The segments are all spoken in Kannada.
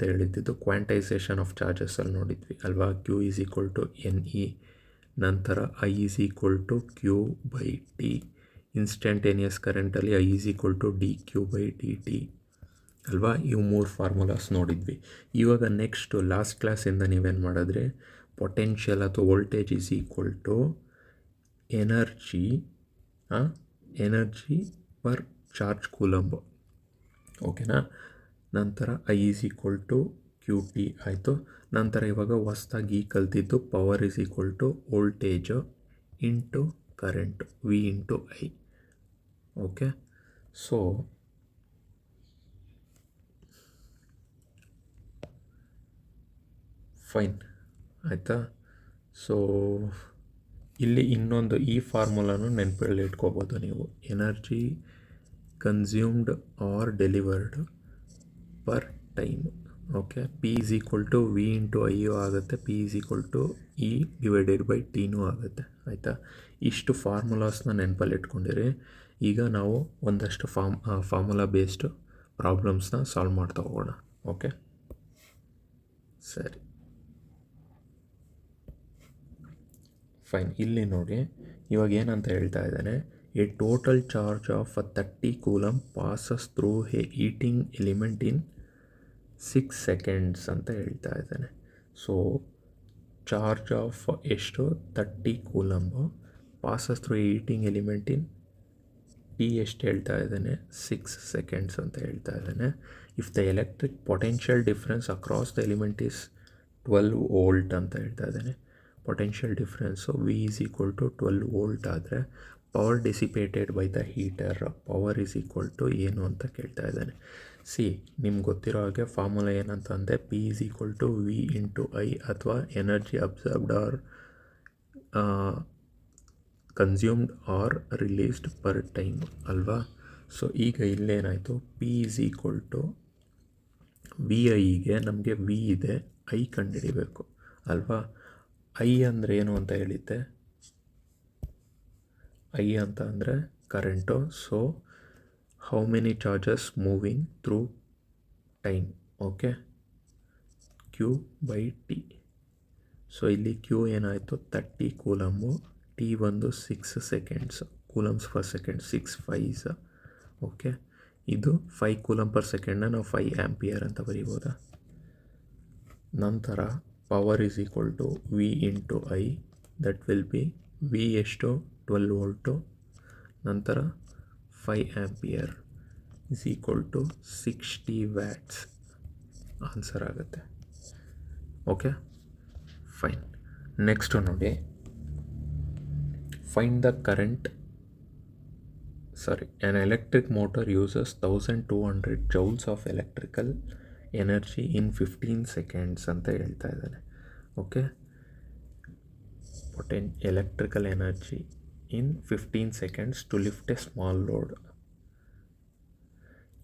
ಹೇಳಿದ್ದು ಕ್ವಾಂಟೈಸೇಷನ್ ಆಫ್ ಚಾರ್ಜಸಲ್ಲಿ ನೋಡಿದ್ವಿ ಅಲ್ವಾ. Q is equal to NE, ನಂತರ I is equal to Q/T. Instantaneous ಕರೆಂಟಲ್ಲಿ I is equal to dQ/dt ಅಲ್ವಾ. ಇವು 3 ಫಾರ್ಮುಲಾಸ್ ನೋಡಿದ್ವಿ. ಇವಾಗ ನೆಕ್ಸ್ಟು ಲಾಸ್ಟ್ ಕ್ಲಾಸಿಂದ ನೀವೇನು ಮಾಡಿದ್ರೆ ಪೊಟೆನ್ಷಿಯಲ್ ಅಥವಾ voltage is equal to energy per charge coulomb, ಓಕೆನಾ. ನಂತರ I is equal to QT ಆಯಿತು. ನಂತರ ಇವಾಗ ಹೊಸ್ದಾಗಿ ಕಲ್ತಿದ್ದು power is equal to voltage into current V into I. Okay, so fine ಆಯಿತಾ. ಸೊ ಇಲ್ಲಿ ಇನ್ನೊಂದು ಈ ಫಾರ್ಮುಲಾನು ನೆನಪಲ್ಲಿ ಇಟ್ಕೋಬೋದು ನೀವು. Energy consumed or delivered per time. Okay, P is equal to V into I ಆಗುತ್ತೆ, P ಈಸ್ ಈಕ್ವಲ್ ಟು E/Tನೂ ಆಗುತ್ತೆ ಆಯಿತಾ. ಇಷ್ಟು ಫಾರ್ಮುಲಾಸ್ನ ನೆನಪಲ್ಲಿ ಇಟ್ಕೊಂಡಿರಿ. ಈಗ ನಾವು ಒಂದಷ್ಟು ಫಾರ್ಮುಲಾ ಬೇಸ್ಡ್ ಪ್ರಾಬ್ಲಮ್ಸ್ನ ಸಾಲ್ವ್ ಮಾಡ್ತಾ ಹೋಗೋಣ. ಓಕೆ, ಸರಿ ಫೈನ್. ಇಲ್ಲಿ ನೋಡಿ ಇವಾಗ ಏನಂತ ಹೇಳ್ತಾ ಇದ್ದಾನೆ, a total charge of 30 coulomb passes through a heating element in 6 seconds ಅಂತ ಹೇಳ್ತಾ ಇದ್ದಾನೆ. ಸೊ ಚಾರ್ಜ್ ಆಫ್ ಎಷ್ಟು 30 coulomb passes through a heating element in T ಎಷ್ಟು ಹೇಳ್ತಾ ಇದ್ದಾನೆ 6 ಸೆಕೆಂಡ್ಸ್ ಅಂತ ಹೇಳ್ತಾ ಇದ್ದಾನೆ. If the electric potential difference across the element is 12 volt ಅಂತ ಹೇಳ್ತಾ ಇದ್ದಾನೆ. Potential difference V is equal to 12 volt ಆದರೆ power dissipated by the heater power is equal to ಏನು ಅಂತ ಕೇಳ್ತಾ ಇದ್ದಾನೆ. ಸಿ, ನಿಮ್ಗೆ ಗೊತ್ತಿರೋ ಹಾಗೆ ಫಾರ್ಮುಲಾ ಏನಂತಂದರೆ P is equal to V into I ಅಥವಾ energy absorbed or consumed or released per time ಅಲ್ವಾ. ಸೊ ಈಗ ಇಲ್ಲೇನಾಯಿತು, P ಈಸ್ ಈಕ್ವಲ್ ಟು VIಗೆ ನಮಗೆ V ಇದೆ, I ಕಂಡುಹಿಡಿಬೇಕು ಅಲ್ವಾ. I ಅಂದರೆ ಏನು ಅಂತ ಹೇಳಿದ್ದೆ, I ಅಂತ ಅಂದರೆ current. So how many charges moving through time, okay, Q/T. So ಇಲ್ಲಿ Q ಏನಾಯಿತು 30 ಕೂಲಮ್ಮು, T ಬಂದು 6 seconds, coulombs per second 6 5s. Okay, ಇದು 5 ಕೂಲಮ್ ಪರ್ ಸೆಕೆಂಡ್ನ ನಾವು 5 ಆ್ಯಂಪಿಯರ್ ಅಂತ ಬರೀಬೋದಾ. ನಂತರ power is equal to V into I, that will be V ಎಷ್ಟು 12 ವೋಲ್ಟು, ನಂತರ 5 ampere is equal to 60 watts answer ಆಗುತ್ತೆ. Okay fine. ನೆಕ್ಸ್ಟು ನೋಡಿ, find the current an electric motor uses 1200 joules of electrical energy in 15 seconds ಅಂತ ಹೇಳ್ತಾ ಇದ್ದಾನೆ. Okay, electrical energy in 15 seconds to lift a small load.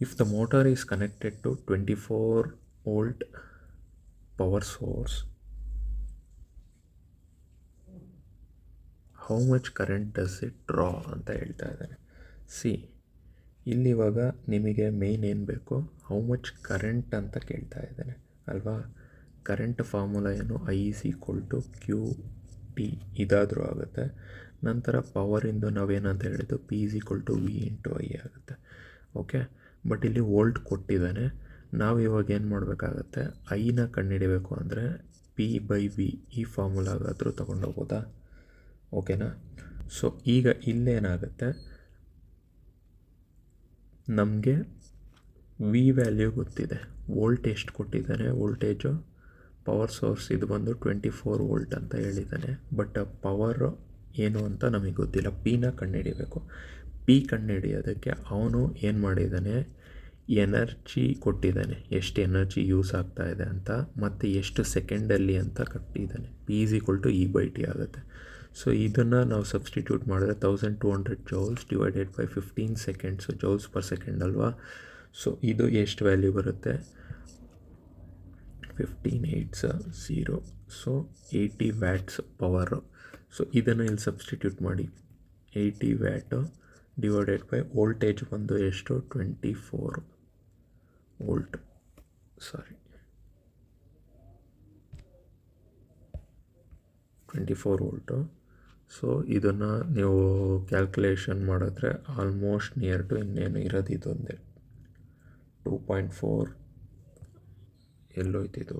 If the motor is connected to 24 volt power source, how much current does it draw ಅಂತ ಹೇಳ್ತಾ ಇದ್ದಾನೆ. ಸಿ, ಇಲ್ಲಿವಾಗ ನಿಮಗೆ ಮೇನ್ ಏನು ಬೇಕು, ಹೌ ಮಚ್ ಕರೆಂಟ್ ಅಂತ ಕೇಳ್ತಾ ಇದ್ದಾನೆ ಅಲ್ವಾ. ಕರೆಂಟ್ ಫಾರ್ಮುಲಾ ಏನು, I is equal to QT ಇದಾದರೂ ಆಗುತ್ತೆ. ನಂತರ ಪವರಿಂದು ನಾವೇನಂತ ಹೇಳಿದ್ದು P is equal to V into I ಆಗುತ್ತೆ. ಓಕೆ, ಬಟ್ ಇಲ್ಲಿ ವೋಲ್ಟ್ ಕೊಟ್ಟಿದ್ದಾನೆ. ನಾವು ಇವಾಗ ಏನು ಮಾಡಬೇಕಾಗತ್ತೆ, ಐನ ಕಂಡುಹಿಡಿಬೇಕು ಅಂದರೆ P/V ಈ ಫಾರ್ಮುಲಾಗಾದರೂ ತೊಗೊಂಡೋಗ್ಬೋದಾ. ಓಕೆನಾ. ಸೊ ಈಗ ಇಲ್ಲೇನಾಗುತ್ತೆ, ನಮಗೆ V ವ್ಯಾಲ್ಯೂ ಗೊತ್ತಿದೆ, ವೋಲ್ಟ್ ಎಷ್ಟು ಕೊಟ್ಟಿದ್ದಾನೆ, ವೋಲ್ಟೇಜು ಪವರ್ ಸೋರ್ಸ್ ಇದು ಬಂದು 24 ವೋಲ್ಟ್ ಅಂತ ಹೇಳಿದ್ದಾನೆ. ಬಟ್ ಪವರ್ ಏನು ಅಂತ ನಮಗೆ ಗೊತ್ತಿಲ್ಲ, Pನ ಕಂಡುಹಿಡಿಬೇಕು. P ಕಂಡುಹಿಡಿಯೋದಕ್ಕೆ ಅವನು ಏನು ಮಾಡಿದ್ದಾನೆ, ಎನರ್ಜಿ ಕೊಟ್ಟಿದ್ದಾನೆ, ಎಷ್ಟು ಎನರ್ಜಿ ಯೂಸ್ ಆಗ್ತಾ ಇದೆ ಅಂತ, ಮತ್ತು ಎಷ್ಟು ಸೆಕೆಂಡಲ್ಲಿ ಅಂತ ಕಟ್ಟಿದ್ದಾನೆ. P is equal to E/T ಆಗುತ್ತೆ. ಸೊ ಇದನ್ನು ನಾವು ಸಬ್ಸ್ಟಿಟ್ಯೂಟ್ ಮಾಡಿದ್ರೆ 1200 joules divided by 15 seconds, joules per second ಅಲ್ವಾ. ಸೊ ಇದು ಎಷ್ಟು ವ್ಯಾಲ್ಯೂ ಬರುತ್ತೆ, 15 8s 0, so 80 watts power. So ಇದನ್ನು ಇಲ್ಲಿ ಸಬ್ಸ್ಟಿಟ್ಯೂಟ್ ಮಾಡಿ, 80 ವ್ಯಾಟು ಡಿವೈಡೆಡ್ ಬೈ ವೋಲ್ಟೇಜ್ ಬಂದು ಎಷ್ಟು 24 ವೋಲ್ಟ್, ಸಾರಿ 24 ವೋಲ್ಟು. ಸೊ ಇದನ್ನು ನೀವು ಕ್ಯಾಲ್ಕುಲೇಷನ್ ಮಾಡಿದ್ರೆ ಆಲ್ಮೋಸ್ಟ್ ನಿಯರ್ ಟು ಇನ್ನೇನು ಇರೋದು ಇದೊಂದೇ 2.4 ಎಲ್ಲೋಯ್ತಿದು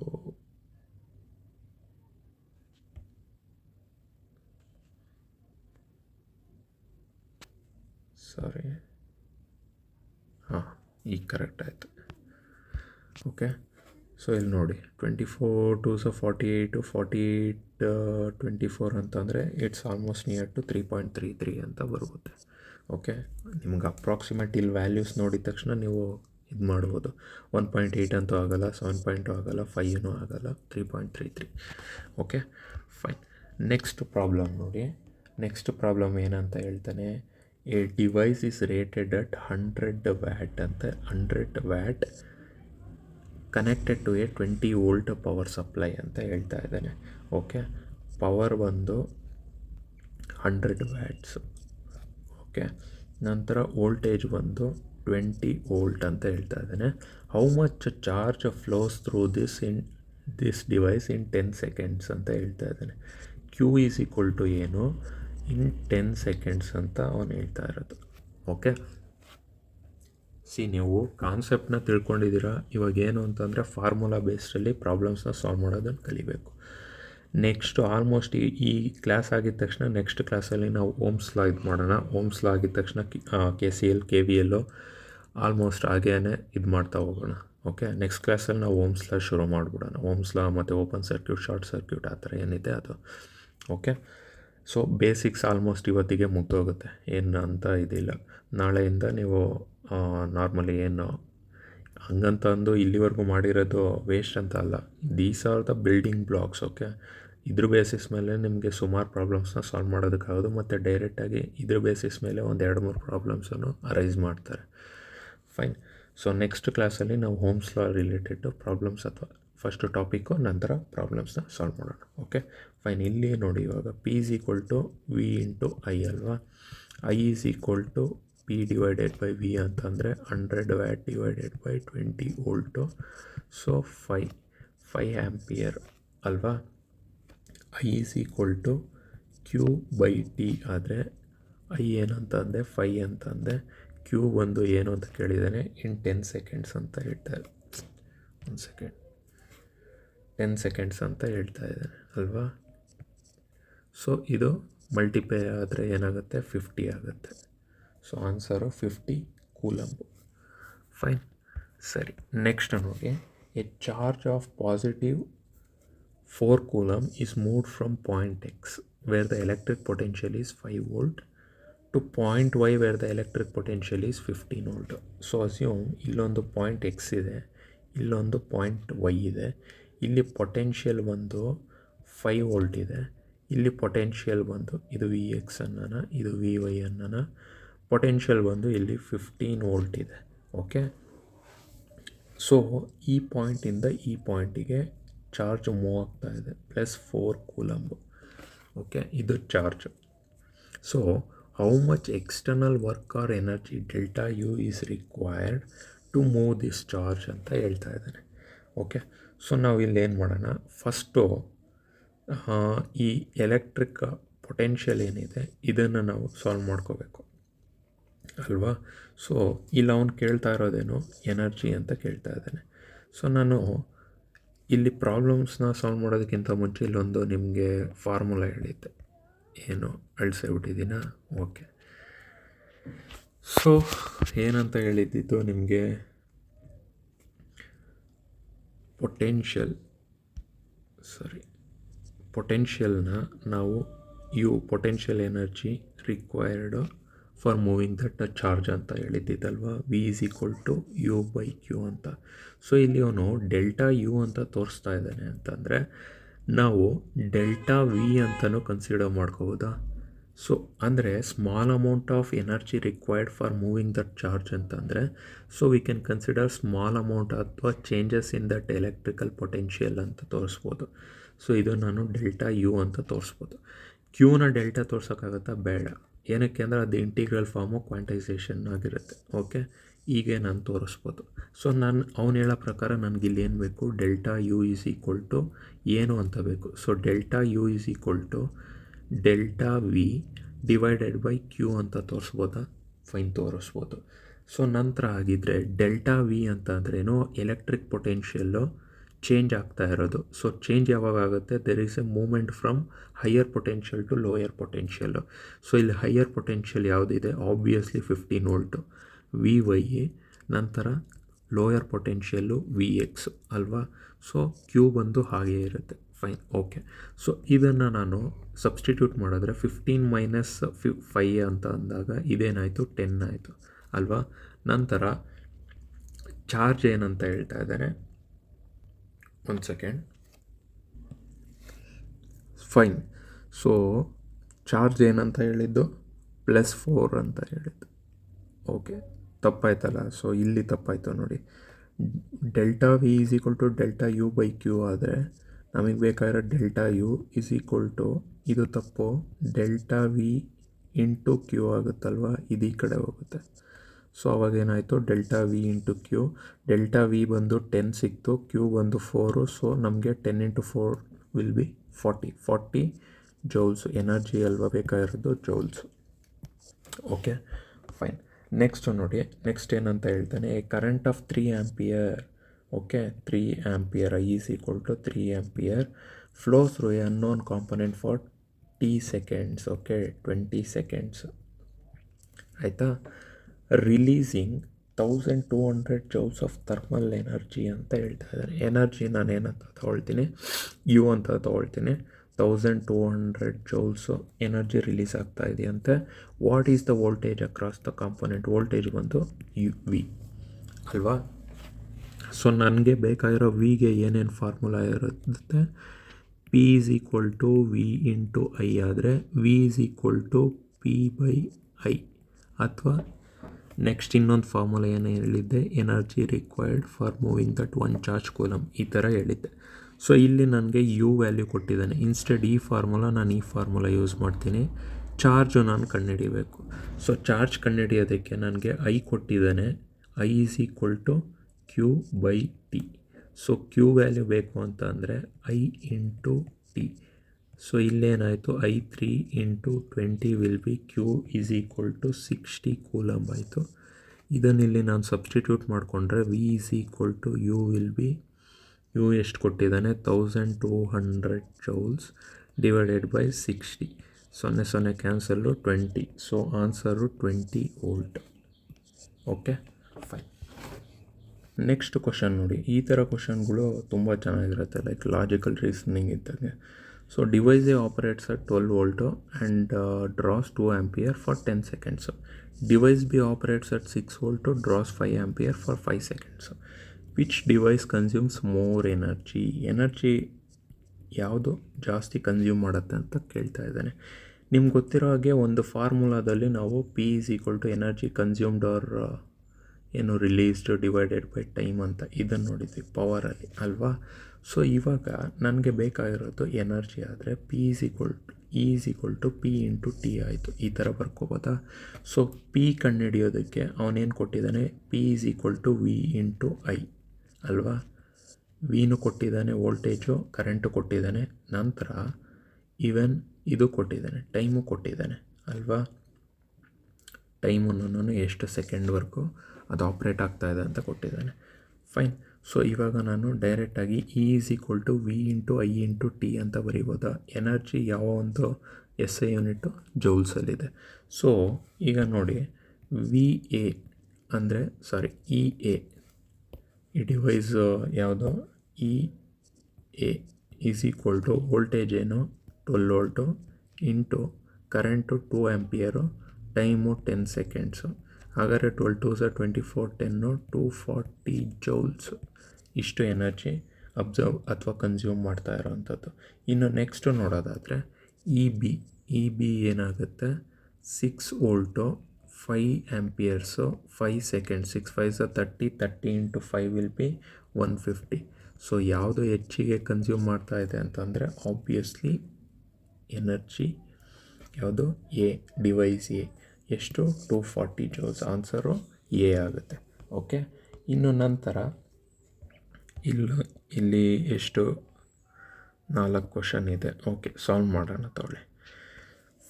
ಸಾರಿ ಹಾಂ ಈಗ ಕರೆಕ್ಟ್ ಆಯಿತು. ಓಕೆ, ಸೊ ಇಲ್ಲಿ ನೋಡಿ 24 2 48 48 24 ಅಂತಂದರೆ ಇಟ್ಸ್ ಆಲ್ಮೋಸ್ಟ್ ನಿಯರ್ ಟು 3.33 ಅಂತ ಬರುತ್ತೆ. ಓಕೆ, ನಿಮ್ಗೆ ಅಪ್ರಾಕ್ಸಿಮೇಟ್ ಇಲ್ಲಿ ವ್ಯಾಲ್ಯೂಸ್ ನೋಡಿದ ತಕ್ಷಣ ನೀವು ಇದು ಮಾಡ್ಬೋದು. 1.8 ಅಂತೂ ಆಗೋಲ್ಲ, 7.2 ಆಗೋಲ್ಲ, 5 ಆಗೋಲ್ಲ, 3.33. Okay fine. ನೆಕ್ಸ್ಟ್ ಪ್ರಾಬ್ಲಮ್ ನೋಡಿ. ನೆಕ್ಸ್ಟ್ ಪ್ರಾಬ್ಲಮ್ ಏನಂತ ಹೇಳ್ತಾನೆ, a device is rated at 100 watt ಅಂತ, 100 watt connected to a 20 volt power supply ಅಂತ ಹೇಳ್ತಾ ಇದ್ದಾನೆ. ಓಕೆ, ಪವರ್ ಬಂದು 100 ವ್ಯಾಟ್ಸು. ಓಕೆ, ನಂತರ ವೋಲ್ಟೇಜ್ ಬಂದು 20 ವೋಲ್ಟ್ ಅಂತ ಹೇಳ್ತಾ ಇದ್ದಾನೆ. How much charge flows through this device in 10 seconds ಅಂತ ಹೇಳ್ತಾ ಇದ್ದಾನೆ. ಕ್ಯೂ ಈಸ್ ಈಕ್ವಲ್ ಟು ಏನು ಇನ್ 10 ಸೆಕೆಂಡ್ಸ್ ಅಂತ ಅವನು ಹೇಳ್ತಾ ಇರೋದು. ಓಕೆ, ನೀವು ಕಾನ್ಸೆಪ್ಟನ್ನ ತಿಳ್ಕೊಂಡಿದ್ದೀರಾ. ಇವಾಗ ಏನು ಅಂತಂದರೆ ಫಾರ್ಮುಲಾ ಬೇಸ್ಡಲ್ಲಿ ಪ್ರಾಬ್ಲಮ್ಸ್ನ ಸಾಲ್ವ್ ಮಾಡೋದನ್ನು ಕಲಿಬೇಕು. ನೆಕ್ಸ್ಟು ಆಲ್ಮೋಸ್ಟ್ ಈ ಕ್ಲಾಸ್ ಆಗಿದ ತಕ್ಷಣ ನೆಕ್ಸ್ಟ್ ಕ್ಲಾಸಲ್ಲಿ ನಾವು ಓಮ್ಸ್ ಲಾ ಇದು ಮಾಡೋಣ. ಓಮ್ಸ್ ಲಾ ಆಗಿದ ತಕ್ಷಣ KCL KVL ಆಲ್ಮೋಸ್ಟ್ ಹಾಗೇನೆ ಇದು ಮಾಡ್ತಾ ಹೋಗೋಣ. ಓಕೆ, ನೆಕ್ಸ್ಟ್ ಕ್ಲಾಸಲ್ಲಿ ನಾವು ಓಮ್ಸ್ ಲಾ ಶುರು ಮಾಡಿಬಿಡೋಣ. ಓಮ್ಸ್ ಲಾ ಮತ್ತು ಓಪನ್ ಸರ್ಕ್ಯೂಟ್, ಶಾರ್ಟ್ ಸರ್ಕ್ಯೂಟ್ ಆ ಥರ ಏನಿದೆ ಅದು. ಓಕೆ, ಸೊ ಬೇಸಿಕ್ಸ್ ಆಲ್ಮೋಸ್ಟ್ ಇವತ್ತಿಗೆ ಮುಗ್ದೋಗುತ್ತೆ, ಏನು ಅಂತ ಇದಿಲ್ಲ. ನಾಳೆಯಿಂದ ನೀವು ನಾರ್ಮಲಿ ಏನು ಹಂಗಂತ ಅಂದು ಇಲ್ಲಿವರೆಗೂ ಮಾಡಿರೋದು ವೇಸ್ಟ್ ಅಂತ ಅಲ್ಲ. These are the building blocks. Okay, ಇದ್ರ ಬೇಸಿಸ್ ಮೇಲೆ ನಿಮಗೆ ಸುಮಾರು ಪ್ರಾಬ್ಲಮ್ಸ್ನ ಸಾಲ್ವ್ ಮಾಡೋದಕ್ಕಾಗೋದು, ಮತ್ತು ಡೈರೆಕ್ಟಾಗಿ ಇದ್ರ ಬೇಸಿಸ್ ಮೇಲೆ ಒಂದು 2-3 ಪ್ರಾಬ್ಲಮ್ಸನ್ನು ಅರೈಸ್ ಮಾಡ್ತಾರೆ. ಫೈನ್. ಸೊ ನೆಕ್ಸ್ಟ್ ಕ್ಲಾಸಲ್ಲಿ ನಾವು ಹೋಮ್ಸ್ ಲಾ ರಿಲೇಟೆಡ್ ಪ್ರಾಬ್ಲಮ್ಸ್ ಅಥವಾ ಫಸ್ಟ್ ಟಾಪಿಕ್ಕು ನಂತರ ಪ್ರಾಬ್ಲಮ್ಸ್ನ ಸಾಲ್ವ್ ಮಾಡೋಣ. Okay fine. ಇಲ್ಲಿ ನೋಡಿ, ಇವಾಗ P is equal to V into I ಅಲ್ವಾ. I is equal to P divided by V ಅಂತಂದರೆ 100 watt divided by 20 volt. So 5 ampere ಅಲ್ವಾ. I is equal to Q by T ಆದರೆ I ಏನಂತಂದೆ 5 ಅಂತಂದೆ, Q ಒಂದು ಏನು ಅಂತ ಕೇಳಿದ್ದಾನೆ ಇನ್ 10 ಸೆಕೆಂಡ್ಸ್ ಅಂತ ಹೇಳ್ತಾರೆ. 1 ಸೆಕೆಂಡ್, 10 ಸೆಕೆಂಡ್ಸ್ ಅಂತ ಹೇಳ್ತಾ ಇದ್ದಾನೆ ಅಲ್ವಾ. ಸೊ ಇದು ಮಲ್ಟಿಪ್ಲೈ ಆದರೆ ಏನಾಗುತ್ತೆ 50 ಆಗುತ್ತೆ. So answer 50 coulomb. ಫೈನ್. ಸರಿ, ನೆಕ್ಸ್ಟ್ ನೋಡಿ, a charge of positive 4 coulomb is moved from point X where the electric potential is 5 volt to point Y where the electric potential is 15 volt. So assume ಇಲ್ಲೊಂದು ಪಾಯಿಂಟ್ X ಇದೆ, ಇಲ್ಲೊಂದು ಪಾಯಿಂಟ್ Y ಇದೆ. ಇಲ್ಲಿ ಪೊಟೆನ್ಷಿಯಲ್ ಬಂದು 5 ವೋಲ್ಟ್ ಇದೆ, ಇಲ್ಲಿ ಪೊಟೆನ್ಷಿಯಲ್ ಬಂದು ಇದು Vx ಅನ್ನೋಣ, ಇದು Vy ಅನ್ನೋಣ. ಪೊಟೆನ್ಷಿಯಲ್ ಬಂದು ಇಲ್ಲಿ 15 ವೋಲ್ಟ್ ಇದೆ. ಓಕೆ, ಸೊ ಈ ಪಾಯಿಂಟಿಂದ ಈ ಪಾಯಿಂಟಿಗೆ ಚಾರ್ಜ್ ಮೂವ್ ಆಗ್ತಾ ಇದೆ, +4 ಕೂಲಂಬು. ಓಕೆ, ಇದು charge. So how much external work or energy delta U is required to move this charge ಅಂತ ಹೇಳ್ತಾ ಇದ್ದಾನೆ. ಓಕೆ, ಸೊ ನಾವು ಇಲ್ಲಿ ಏನು ಮಾಡೋಣ, ಫಸ್ಟು ಈ ಎಲೆಕ್ಟ್ರಿಕ್ ಪೊಟೆನ್ಷಿಯಲ್ ಏನಿದೆ ಇದನ್ನು ನಾವು ಸಾಲ್ವ್ ಮಾಡ್ಕೋಬೇಕು ಅಲ್ವಾ. ಸೊ ಇಲ್ಲಿ ಅವನು ಕೇಳ್ತಾ ಇರೋದೇನು ಎನರ್ಜಿ ಅಂತ ಕೇಳ್ತಾ ಇದ್ದಾನೆ. ಸೊ ನಾನು ಇಲ್ಲಿ ಪ್ರಾಬ್ಲಮ್ಸ್ನ ಸಾಲ್ವ್ ಮಾಡೋದಕ್ಕಿಂತ ಮುಂಚೆ ಇಲ್ಲೊಂದು ನಿಮಗೆ ಫಾರ್ಮುಲಾ ಹೇಳಿದ್ದೆ, ಏನು ಅಳಿಸಿಬಿಟ್ಟಿದ್ದೀನ. ಓಕೆ, ಸೊ ಏನಂತ ಹೇಳಿದ್ದಿದ್ದು ನಿಮಗೆ, ಪೊಟೆನ್ಷಿಯಲ್ನ ನಾವು potential energy required for moving that charge ಅಂತ ಹೇಳಿದ್ದಿದ್ದಲ್ವಾ. V is equal to U by Q ಅಂತ. ಸೊ ಇಲ್ಲಿ ಅವನು ಡೆಲ್ಟಾ U ಅಂತ ತೋರಿಸ್ತಾ ಇದ್ದಾನೆ ಅಂತಂದರೆ ನಾವು ಡೆಲ್ಟಾ V ಅಂತಲೂ ಕನ್ಸಿಡರ್ ಮಾಡ್ಕೋಬೋದಾ. ಸೊ ಅಂದರೆ small amount of energy required for moving that charge ಅಂತಂದರೆ, so we can consider small amount ಅಥವಾ changes in that electrical potential ಅಂತ ತೋರಿಸ್ಬೋದು. ಸೊ ಇದು ನಾನು ಡೆಲ್ಟಾ U ಅಂತ ತೋರಿಸ್ಬೋದು. Qನ ಡೆಲ್ಟಾ ತೋರ್ಸೋಕ್ಕಾಗತ್ತಾ? ಬೇಡ. ಏನಕ್ಕೆ ಅಂದರೆ ಅದು ಇಂಟಿಗ್ರಲ್ ಫಾರ್ಮು ಕ್ವಾಂಟೈಸೇಷನ್ ಆಗಿರುತ್ತೆ. ಓಕೆ, ಹೀಗೆ ನಾನು ತೋರಿಸ್ಬೋದು. ಸೊ ಅವ್ನು ಹೇಳೋ ಪ್ರಕಾರ ನನಗಿಲ್ಲಿ ಏನು ಬೇಕು, delta U is equal to ಏನು ಅಂತ ಬೇಕು. So delta U is equal to delta V divided by Q ಅಂತ ತೋರಿಸ್ಬೋದಾ? ಫೈನ್, ತೋರಿಸ್ಬೋದು. ಸೊ ನಂತರ ಆಗಿದ್ದರೆ ಡೆಲ್ಟಾ ವಿ ಅಂತ ಅಂದ್ರೇನು, ಎಲೆಕ್ಟ್ರಿಕ್ ಪೊಟೆನ್ಷಿಯಲ್ಲು ಚೇಂಜ್ ಆಗ್ತಾ ಇರೋದು. ಸೊ ಚೇಂಜ್ ಯಾವಾಗ ಆಗುತ್ತೆ, there is a movement from higher potential to lower potential. So ಇಲ್ಲಿ ಹೈಯರ್ ಪೊಟೆನ್ಷಿಯಲ್ ಯಾವುದಿದೆ, ಆಬ್ವಿಯಸ್ಲಿ 15 ವೋಲ್ಟು ವಿ ವೈ ಎ, ನಂತರ ಲೋಯರ್ ಪೊಟೆನ್ಷಿಯಲ್ಲು ವಿ ಎಕ್ಸ್ ಅಲ್ವಾ. ಸೊ ಕ್ಯೂ ಬಂದು ಹಾಗೇ ಇರುತ್ತೆ. Fine, okay. ಸೊ ಇದನ್ನು ನಾನು ಸಬ್ಸ್ಟಿಟ್ಯೂಟ್ ಮಾಡಿದ್ರೆ 15 ಮೈನಸ್ 5 ಅಂತ ಅಂದಾಗ ಇದೇನಾಯಿತು, 10 ಆಯಿತು ಅಲ್ವಾ. ನಂತರ ಚಾರ್ಜ್ ಏನಂತ ಹೇಳ್ತಾ ಇದ್ದಾನೆ, ಒಂದು ಸೆಕೆಂಡ್. ಫೈನ್. ಸೊ ಚಾರ್ಜ್ ಏನಂತ ಹೇಳಿದ್ದು, +4 ಅಂತ ಹೇಳಿದ್ದು. ಓಕೆ, ತಪ್ಪಾಯ್ತಲ್ಲ. ಸೊ ಇಲ್ಲಿ ತಪ್ಪಾಯಿತು ನೋಡಿ. Delta V is equal to delta U by Q ಆದರೆ ನಮಗೆ ಬೇಕಾಗಿರೋ delta U is equal to, ಇದು ತಪ್ಪು, ಡೆಲ್ಟಾ ವಿ ಇಂಟು ಕ್ಯೂ ಆಗುತ್ತಲ್ವ, ಇದು ಈ ಕಡೆ ಹೋಗುತ್ತೆ. ಸೊ ಅವಾಗೇನಾಯಿತು, delta V into Q, delta V ಬಂದು 10 ಸಿಕ್ತು, ಕ್ಯೂ ಬಂದು 4. ಸೊ ನಮಗೆ 10 ಇಂಟು 4 ವಿಲ್ ಬಿ 40 ಜೌಲ್ಸು. ಎನರ್ಜಿ ಅಲ್ವಾ ಬೇಕಾಗಿರೋದು, ಜೌಲ್ಸು. Okay, fine. ನೆಕ್ಸ್ಟು ನೋಡಿ, ನೆಕ್ಸ್ಟ್ ಏನಂತ ಹೇಳ್ತಾನೆ, current of 3 ampere. Okay, 3 ampere, I is equal to 3 ampere flow through a unknown component for t seconds. Okay, 20 seconds ಆಯಿತಾ. Releasing 1200 joules of thermal energy ಅಂತ ಹೇಳ್ತಾ ಇದ್ದಾರೆ. ಎನರ್ಜಿ ನಾನು ಏನಂತ ತೊಗೊಳ್ತೀನಿ, ಯು ಅಂತ ತೊಗೊಳ್ತೀನಿ. 1200 ಜೌಲ್ಸು ಎನರ್ಜಿ ರಿಲೀಸ್ ಆಗ್ತಾ ಇದೆಯಂತೆ. What is the voltage across the component, voltage ಬಂದು ಯು ವಿ ಅಲ್ವಾ. ಸೊ ನನಗೆ ಬೇಕಾಗಿರೋ ವಿಗೆ ಏನೇನು ಫಾರ್ಮುಲಾ ಇರುತ್ತೆ, P is equal to V into I ಆದರೆ V is equal to P by I, ಅಥವಾ ನೆಕ್ಸ್ಟ್ ಇನ್ನೊಂದು ಫಾರ್ಮುಲಾ ಏನು ಹೇಳಿದ್ದೆ, energy required for moving that 1 charge coulomb, ಈ ಥರ ಹೇಳಿದ್ದೆ. ಸೊ ಇಲ್ಲಿ ನನಗೆ ಯು ವ್ಯಾಲ್ಯೂ ಕೊಟ್ಟಿದ್ದಾನೆ. ಇನ್ಸ್ಟೆಡ್ ಈ ಫಾರ್ಮುಲಾ ನಾನು ಈ ಫಾರ್ಮುಲಾ ಯೂಸ್ ಮಾಡ್ತೀನಿ. ಚಾರ್ಜು ನಾನು ಕಂಡುಹಿಡಿಬೇಕು. ಸೊ ಚಾರ್ಜ್ ಕಂಡುಹಿಡಿಯೋದಕ್ಕೆ ನನಗೆ ಐ ಕೊಟ್ಟಿದ್ದಾನೆ. I is equal to Q by T. So Q value ಬೇಕು ಅಂತ ಅಂದರೆ ಐ ಇಂಟು ಟಿ. ಸೊ ಇಲ್ಲೇನಾಯಿತು, I3 into 20 will be Q is equal to 60 coulomb ಆಯಿತು. ಇದನ್ನಿಲ್ಲಿ ನಾನು ಸಬ್ಸ್ಟಿಟ್ಯೂಟ್ ಮಾಡಿಕೊಂಡ್ರೆ V is equal to U will be, U ಎಷ್ಟು ಕೊಟ್ಟಿದ್ದಾನೆ, 1200 joules divided by 60. 0 cancel, 20. So answer 20 volt. Okay, fine. Next question ನೋಡಿ. ಈ ಥರ ಕ್ವಶನ್ಗಳು ತುಂಬ ಚೆನ್ನಾಗಿರುತ್ತೆ, ಲೈಕ್ ಲಾಜಿಕಲ್ ರೀಸನಿಂಗ್ ಇದ್ದಂಗೆ. So device A operates at 12 volt and draws 2 ampere for 10 seconds. Device B operates at 6 volt, draws 5 ampere for 5 seconds. Which device consumes more energy, energy ಯಾವುದು ಜಾಸ್ತಿ ಕನ್ಸ್ಯೂಮ್ ಮಾಡುತ್ತೆ ಅಂತ ಕೇಳ್ತಾ ಇದ್ದಾನೆ. ನಿಮ್ಗೆ ಗೊತ್ತಿರೋ ಹಾಗೆ ಒಂದು ಫಾರ್ಮುಲಾದಲ್ಲಿ ನಾವು P is equal to energy consumed or ಏನು ರಿಲೀಸ್ಡ್ ಡಿವೈಡೆಡ್ ಬೈ ಟೈಮ್ ಅಂತ ಇದನ್ನು ನೋಡಿದ್ವಿ ಪವರಲ್ಲಿ ಅಲ್ವಾ. ಸೊ ಇವಾಗ ನನಗೆ ಬೇಕಾಗಿರೋದು ಎನರ್ಜಿ ಆದರೆ P is equal to P into T ಆಯಿತು. ಈ ಥರ ಬರ್ಕೋಬೋದಾ. ಸೊ ಪಿ ಕಂಡುಹಿಡಿಯೋದಕ್ಕೆ ಅವನೇನು ಕೊಟ್ಟಿದ್ದಾನೆ, P is equal to V into I ಅಲ್ವಾ. ವಿನೂ ಕೊಟ್ಟಿದ್ದಾನೆ, ವೋಲ್ಟೇಜು ಕರೆಂಟು ಕೊಟ್ಟಿದ್ದಾನೆ, ನಂತರ ಈವನ್ ಇದು ಕೊಟ್ಟಿದ್ದಾನೆ, ಟೈಮು ಕೊಟ್ಟಿದ್ದಾನೆ ಅಲ್ವಾ. ಟೈಮನ್ನು ಎಷ್ಟು ಸೆಕೆಂಡ್ವರೆಗೂ ಅದು ಆಪ್ರೇಟ್ ಆಗ್ತಾಯಿದೆ ಅಂತ ಕೊಟ್ಟಿದ್ದಾನೆ. ಫೈನ್. ಸೊ ಇವಾಗ ನಾನು ಡೈರೆಕ್ಟಾಗಿ E is equal to V into I into T ಅಂತ ಬರೀಬೋದಾ. ಎನರ್ಜಿ ಯಾವ ಒಂದು ಎಸ್ ಐ ಯೂನಿಟ್ಟು ಜೌಲ್ಸಲ್ಲಿದೆ. ಸೊ ಈಗ ನೋಡಿ, ವಿ ಎ ಅಂದರೆ ಇ ಎ, ಈ ಡಿವೈಸ್ ಯಾವುದು, E A is equal to voltage ಏನು 12 volt into current 2 ampere, time 10 seconds. ಹಾಗಾದರೆ 12 2 24, 10 240 ಜೌಲ್ಸು. ಇಷ್ಟು ಎನರ್ಜಿ ಅಬ್ಸರ್ವ್ ಅಥವಾ ಕನ್ಸ್ಯೂಮ್ ಮಾಡ್ತಾ ಇರೋವಂಥದ್ದು. ಇನ್ನು ನೆಕ್ಸ್ಟು ನೋಡೋದಾದರೆ ಇ ಬಿ ಏನಾಗುತ್ತೆ, 6 volt 5 ಆಂಪಿಯರ್ಸು 5 seconds, 6 5 30 into 5 will be 150. So ಯಾವುದು ಹೆಚ್ಚಿಗೆ ಕನ್ಸ್ಯೂಮ್ ಮಾಡ್ತಾ ಇದೆ ಅಂತಂದರೆ ಆಬ್ವಿಯಸ್ಲಿ ಎನರ್ಜಿ ಯಾವುದು, ಎ ಡಿವೈಸ್ ಎ. ಎಷ್ಟು, 240 ಜೌಲ್ಸ್. ಆನ್ಸರು ಎ ಆಗುತ್ತೆ. ಓಕೆ. ಇನ್ನು ನಂತರ ಇಲ್ಲಿ ಎಷ್ಟು 4 ಕ್ವಶನ್ ಇದೆ. ಓಕೆ, ಸಾಲ್ವ್ ಮಾಡೋಣ ತಗೊಳ್ಳಿ.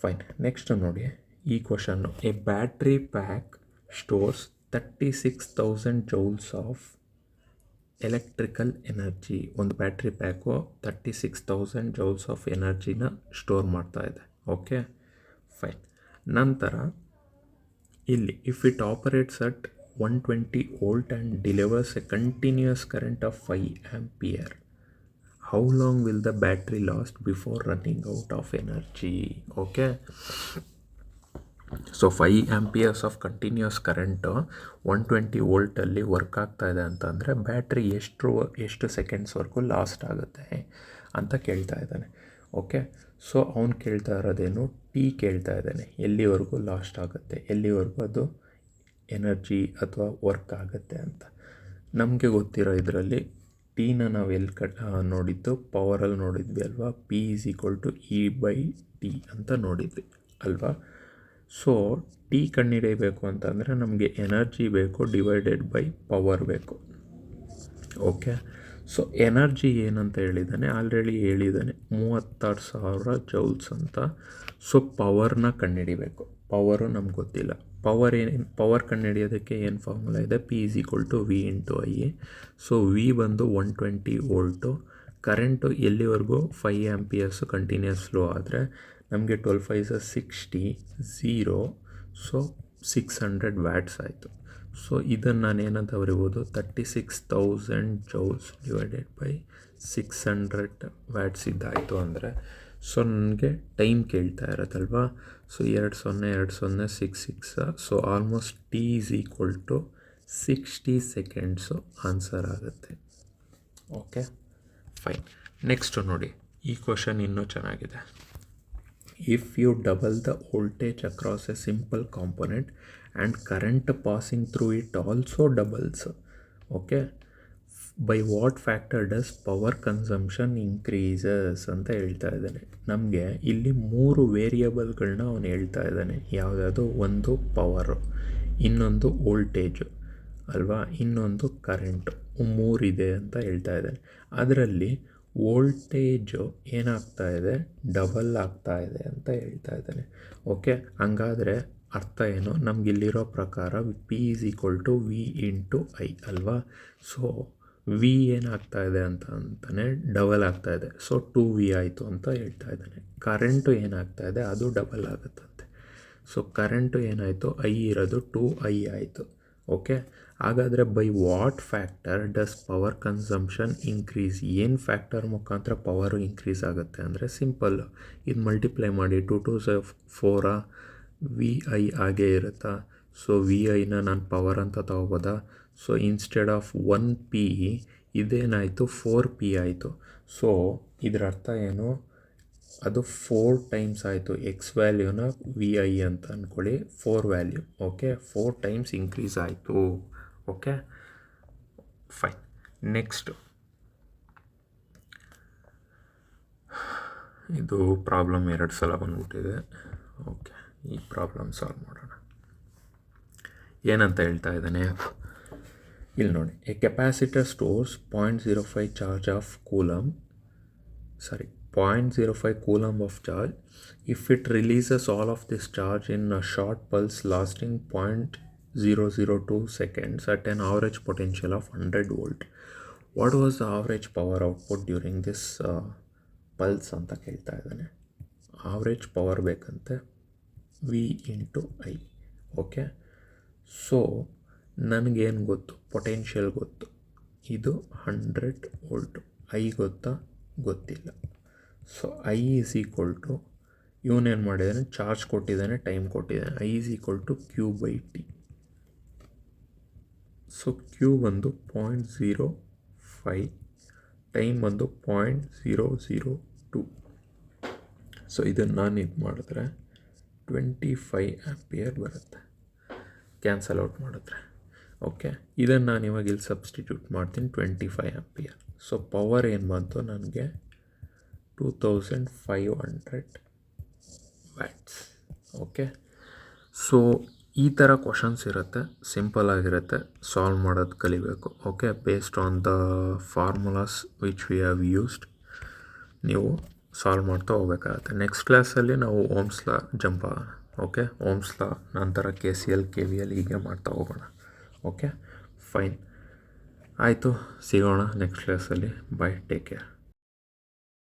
ಫೈನ್. ನೆಕ್ಸ್ಟ್ ನೋಡಿ ಈ question. A battery pack stores 36,000 joules of electrical energy. ಒಂದು ಬ್ಯಾಟ್ರಿ ಪ್ಯಾಕು 36,000 ಜೌಲ್ಸ್ ಆಫ್ ಎನರ್ಜಿನ ಸ್ಟೋರ್ ಮಾಡ್ತಾ ಇದೆ. Okay, fine. ನಂತರ ಇಲ್ಲಿ if it operates at 120 volt and delivers a continuous current of 5 ampere, how long will the battery last before running out of energy? Okay, so 5 amperes of continuous current 120 ವೋಲ್ಟಲ್ಲಿ ವರ್ಕ್ ಆಗ್ತಾ ಇದೆ ಅಂತಂದರೆ ಬ್ಯಾಟ್ರಿ ಎಷ್ಟು ಸೆಕೆಂಡ್ಸ್ವರೆಗೂ ಲಾಸ್ಟ್ ಆಗುತ್ತೆ ಅಂತ ಕೇಳ್ತಾ ಇದ್ದಾನೆ. ಓಕೆ, ಸೊ ಅವ್ನು ಕೇಳ್ತಾ ಇರೋದೇನು, ಟಿ ಕೇಳ್ತಾ ಇದ್ದಾನೆ, ಎಲ್ಲಿವರೆಗೂ ಲಾಸ್ಟ್ ಆಗುತ್ತೆ, ಎಲ್ಲಿವರೆಗೂ ಅದು ಎನರ್ಜಿ ಅಥವಾ ವರ್ಕ್ ಆಗುತ್ತೆ ಅಂತ. ನಮಗೆ ಗೊತ್ತಿರೋ ಇದರಲ್ಲಿ ಟಿನ ನಾವು ಎಲ್ಲಿ ನೋಡಿದ್ದು, ಪವರಲ್ಲಿ ನೋಡಿದ್ವಿ ಅಲ್ವಾ. P is equal to E/T ಅಂತ ನೋಡಿದ್ವಿ ಅಲ್ವಾ. ಸೊ ಟಿ ಕಂಡುಹಿಡಿಯಬೇಕು ಅಂತಂದರೆ ನಮಗೆ ಎನರ್ಜಿ ಬೇಕು ಡಿವೈಡೆಡ್ ಬೈ ಪವರ್ ಬೇಕು. ಓಕೆ, ಸೊ ಎನರ್ಜಿ ಏನಂತ ಆಲ್ರೆಡಿ ಹೇಳಿದ್ದಾನೆ 36,000 ಜೌಲ್ಸ್ ಅಂತ. ಸೊ ಪವರ್ನ ಕಂಡುಹಿಡಿಬೇಕು. ಪವರು ನಮ್ಗೆ ಗೊತ್ತಿಲ್ಲ. ಪವರ್ ಕಂಡುಹಿಡಿಯೋದಕ್ಕೆ ಏನು ಫಾರ್ಮುಲಾ ಇದೆ, P is equal to V × I. So V ಬಂದು 120 ವೋಲ್ಟು. ಕರೆಂಟು ಎಲ್ಲಿವರೆಗೂ 5 ಆಂಪಿಯರ್ಸು ಕಂಟಿನ್ಯೂಸ್ ಫ್ಲೋ ಆದರೆ ನಮಗೆ 12 5 60 0. ಸೊ 600 ವ್ಯಾಟ್ಸ್ ಆಯಿತು. ಸೊ ಇದನ್ನು ನಾನು ಏನಂತ ಬರಿಬೋದು, 36,000 ಜೌಲ್ಸ್ ಡಿವೈಡೆಡ್ ಬೈ 600 ವ್ಯಾಟ್ಸ್ ಇದ್ದಾಯಿತು ಅಂದರೆ. ಸೊ ನನಗೆ ಟೈಮ್ ಕೇಳ್ತಾ ಇರೋದಲ್ವಾ. So 20 6 so almost T is equal to 60 seconds answer ಆಗುತ್ತೆ. Okay, fine. ನೆಕ್ಸ್ಟು ನೋಡಿ ಈ ಕ್ವಶನ್ ಇನ್ನೂ ಚೆನ್ನಾಗಿದೆ. If you double the voltage across a simple component and current passing through it also doubles, okay, by what factor does power consumption increases ಅಂತ ಹೇಳ್ತಾ ಇದ್ದಾನೆ. ನಮಗೆ ಇಲ್ಲಿ 3 ವೇರಿಯಬಲ್ಗಳನ್ನ ಅವನು ಹೇಳ್ತಾ ಇದ್ದಾನೆ. ಯಾವುದಾದ್ರು ಒಂದು ಪವರು, ಇನ್ನೊಂದು ವೋಲ್ಟೇಜು ಅಲ್ವಾ, ಇನ್ನೊಂದು ಕರೆಂಟು, 3 ಇದೆ ಅಂತ ಹೇಳ್ತಾ ಇದ್ದಾನೆ. ಅದರಲ್ಲಿ ವೋಲ್ಟೇಜು ಏನಾಗ್ತಾ ಇದೆ, ಡಬಲ್ ಆಗ್ತಾ ಇದೆ ಅಂತ ಹೇಳ್ತಾ ಇದ್ದಾನೆ. ಓಕೆ, ಹಂಗಾದರೆ ಅರ್ಥ ಏನು, ನಮಗಿಲ್ಲಿರೋ ಪ್ರಕಾರ P is equal to V × I ಅಲ್ವಾ. ಸೊ ವಿ ಏನಾಗ್ತಾ ಇದೆ ಅಂತಾನೆ ಡಬಲ್ ಆಗ್ತಾ ಇದೆ. ಸೊ 2V ಆಯಿತು ಅಂತ ಹೇಳ್ತಾ ಇದ್ದಾನೆ. ಕರೆಂಟು ಏನಾಗ್ತಾ ಇದೆ ಅದು ಡಬಲ್ ಆಗುತ್ತಂತೆ. ಸೊ ಕರೆಂಟು ಏನಾಯಿತು, I ಇರೋದು 2I ಆಯಿತು. ಓಕೆ, ಹಾಗಾದರೆ by what factor does power consumption increase? ಏನು ಫ್ಯಾಕ್ಟರ್ ಮುಖಾಂತರ ಪವರು ಇನ್ಕ್ರೀಸ್ ಆಗುತ್ತೆ ಅಂದರೆ ಸಿಂಪಲ್, ಇದು ಮಲ್ಟಿಪ್ಲೈ ಮಾಡಿ 2 2 4 VI ಆಗೇ ಇರುತ್ತಾ. ಸೊ VIನ ನಾನು ಪವರ್ ಅಂತ ತಗೋಬೋದಾ. ಸೊ ಇನ್ಸ್ಟೆಡ್ ಆಫ್ 1P ಇದೇನಾಯಿತು 4P ಆಯಿತು. ಸೊ ಇದರ ಅರ್ಥ ಏನು, ಅದು 4 ಟೈಮ್ಸ್ ಆಯಿತು. ಎಕ್ಸ್ ವ್ಯಾಲ್ಯೂನ VI ಅಂತ ಅಂದ್ಕೊಳ್ಳಿ, 4 ವ್ಯಾಲ್ಯೂ. ಓಕೆ, 4 ಟೈಮ್ಸ್ ಇನ್ಕ್ರೀಸ್ ಆಯಿತು. Okay, fine. ನೆಕ್ಸ್ಟು ಇದು ಪ್ರಾಬ್ಲಮ್ 2 ಸಲ ಬಂದ್ಬಿಟ್ಟಿದೆ. ಓಕೆ, ಈ ಪ್ರಾಬ್ಲಮ್ ಸಾಲ್ವ್ ಮಾಡೋಣ. ಏನಂತ ಹೇಳ್ತಾ ಇದ್ದಾನೆ ಇಲ್ಲಿ ನೋಡಿ. A capacitor stores 0.05 charge of coulomb 0.05 coulomb of charge. If it releases all of this charge in a short pulse lasting 0.002 seconds at an average potential of 100 volt. What was the average power output during this pulse ಅಂತ ಕೇಳ್ತಾ ಇದ್ದಾನೆ. ಆವ್ರೇಜ್ ಪವರ್ ಬೇಕಂತೆ, V × I. ಓಕೆ, ಸೊ ನನಗೇನು ಗೊತ್ತು, ಪೊಟೆನ್ಷಿಯಲ್ ಗೊತ್ತು, ಇದು 100 ವೋಲ್ಟು. I ಗೊತ್ತಾ, ಗೊತ್ತಿಲ್ಲ. So I is equal to, ಇವನೇನು ಮಾಡಿದ್ದಾನೆ, ಚಾರ್ಜ್ ಕೊಟ್ಟಿದ್ದಾನೆ, ಟೈಮ್ ಕೊಟ್ಟಿದ್ದಾನೆ. I is equal to Q/T. So Q ಬಂದು 0.05, ಟೈಮ್ ಬಂದು 0.002. ಸೊ ಇದನ್ನು ನಾನು ಇದು ಮಾಡಿದ್ರೆ 25 ಆಂಪಿಯರ್ ಬರುತ್ತೆ, ಕ್ಯಾನ್ಸಲ್ ಔಟ್ ಮಾಡಿದ್ರೆ. ಓಕೆ, ಇದನ್ನು ನಾನು ಇವಾಗ ಇಲ್ಲಿ ಸಬ್ಸ್ಟಿಟ್ಯೂಟ್ ಮಾಡ್ತೀನಿ, 25 ಆಂಪಿಯರ್. ಸೊ ಪವರ್ ಏನು ಬಂತು ನನಗೆ 2500 ವ್ಯಾಟ್ಸ್. ಓಕೆ, ಸೊ ಈ ಥರ ಕ್ವಶನ್ಸ್ ಇರುತ್ತೆ, ಸಿಂಪಲ್ ಆಗಿರುತ್ತೆ, ಸಾಲ್ವ್ ಮಾಡೋದು ಕಲಿಬೇಕು. Okay, based on the formulas which we have used ನೀವು ಸಾಲ್ವ್ ಮಾಡ್ತಾ ಹೋಗ್ಬೇಕಾಗತ್ತೆ. ನೆಕ್ಸ್ಟ್ ಕ್ಲಾಸಲ್ಲಿ ನಾವು ಓಮ್ಸ್ ಲಾ ಜಂಪ್ ಆಗೋಣ. ಓಕೆ, ಓಮ್ಸ್ ಲಾ ನಂತರ KCL KVL ಹೀಗೆ ಮಾಡ್ತಾ ಹೋಗೋಣ. ಓಕೆ ಫೈನ್, ಆಯಿತು, ಸಿಗೋಣ ನೆಕ್ಸ್ಟ್ ಕ್ಲಾಸಲ್ಲಿ. ಬಾಯ್, ಟೇಕ್ ಕೇರ್.